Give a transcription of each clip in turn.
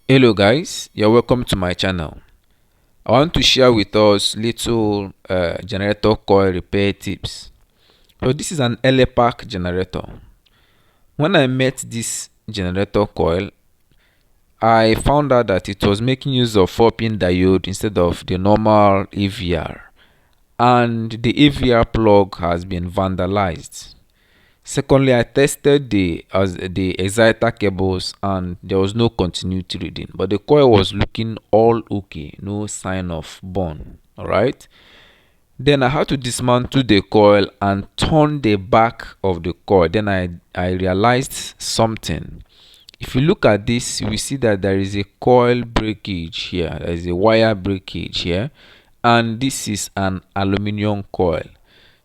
Hello guys, you're welcome to my channel. I want to share with us little generator coil repair tips. So this is an LA pack generator. When I met this generator coil, I found out that it was making use of 4-pin diode instead of the normal AVR, and the AVR plug has been vandalized. Secondly, I tested the exciter cables and there was no continuity reading, but the coil was looking all okay, no sign of burn. All right. Then I had to dismantle the coil and turn the back of the coil. Then I realized something. If you look at this, you will see that there is a coil breakage here. There is a wire breakage here, and this is an aluminum coil.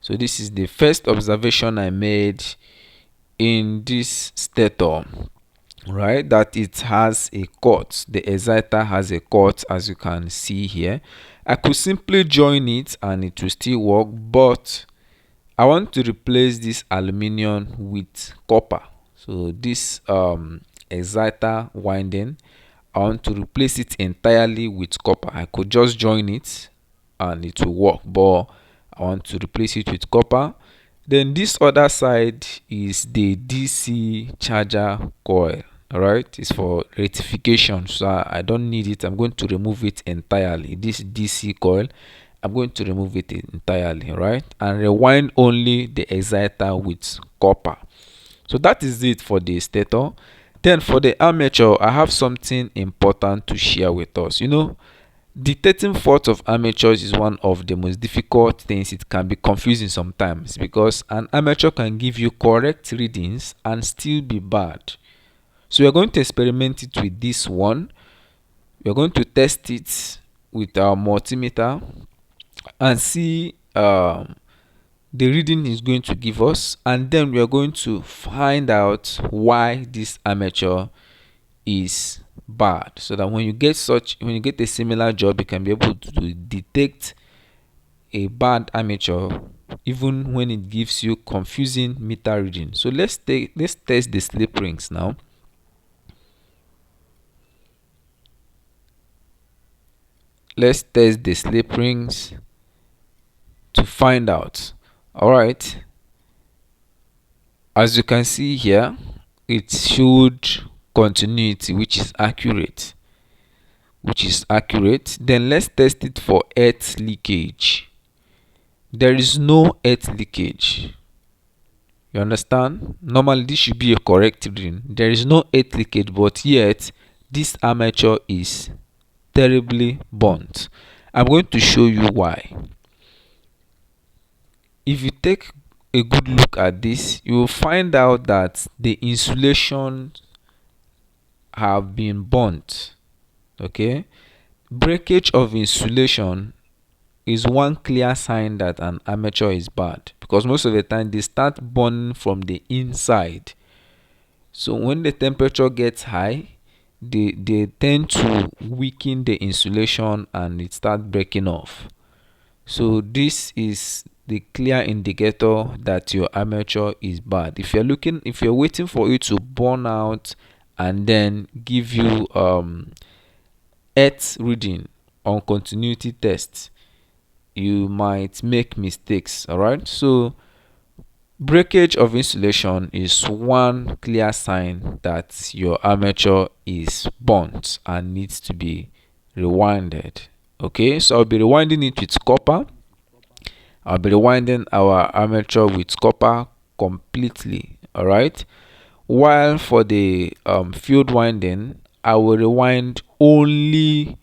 So this is the first observation I made in this stator, right, that it has a cut. The exciter has a cut, as you can see here. I could simply join it and it will still work, but I want to replace this aluminum with copper. So this exciter winding, I want to replace it entirely with copper. I could just join it and it will work, but I want to replace it with copper. Then this other side is the DC charger coil. All right, it's for rectification, so I don't need it. I'm going to remove it entirely. This DC coil, I'm going to remove it entirely, right, and rewind only the exciter with copper. So that is it for the stator. Then for the armature, I have something important to share with us. Detecting fault of armatures is one of the most difficult things. It can be confusing sometimes because an armature can give you correct readings and still be bad. So we are going to experiment it with this one. We are going to test it with our multimeter and see the reading is going to give us, and then we are going to find out why this armature is bad, so that when you get a similar job, you can be able to detect a bad armature even when it gives you confusing meter reading. So let's test the slip rings now. Let's test the slip rings to find out. All right, as you can see here, it showed continuity, which is accurate. Then let's test it for earth leakage. There is no earth leakage. You understand? Normally this should be a correct reading. There is no earth leakage, but yet this armature is terribly burnt. I'm going to show you why. If you take a good look at this, you will find out that the insulation have been burnt. Okay, breakage of insulation is one clear sign that an armature is bad, because most of the time they start burning from the inside. So when the temperature gets high, they tend to weaken the insulation and it starts breaking off. So this is the clear indicator that your armature is bad. If you're waiting for it to burn out and then give you earth reading on continuity test, you might make mistakes. All right, so breakage of insulation is one clear sign that your armature is burnt and needs to be rewinded. Okay, so I'll be rewinding it with copper. I'll be rewinding our armature with copper completely. All right, while for the field winding, I will rewind only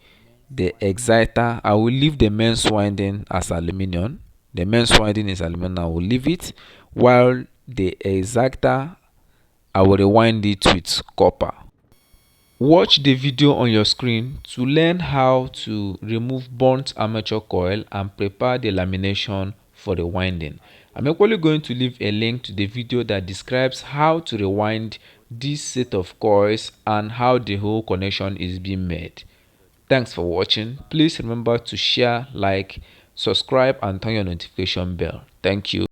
the exciter. I will leave the mains winding as aluminum. The mains winding is aluminum. I will leave it, while the exciter, I will rewind it with copper. Watch the video on your screen to learn how to remove burnt armature coil and prepare the lamination for the winding. I'm equally going to leave a link to the video that describes how to rewind this set of coils and how the whole connection is being made. Thanks for watching. Please remember to share, like, subscribe and turn your notification bell. Thank you.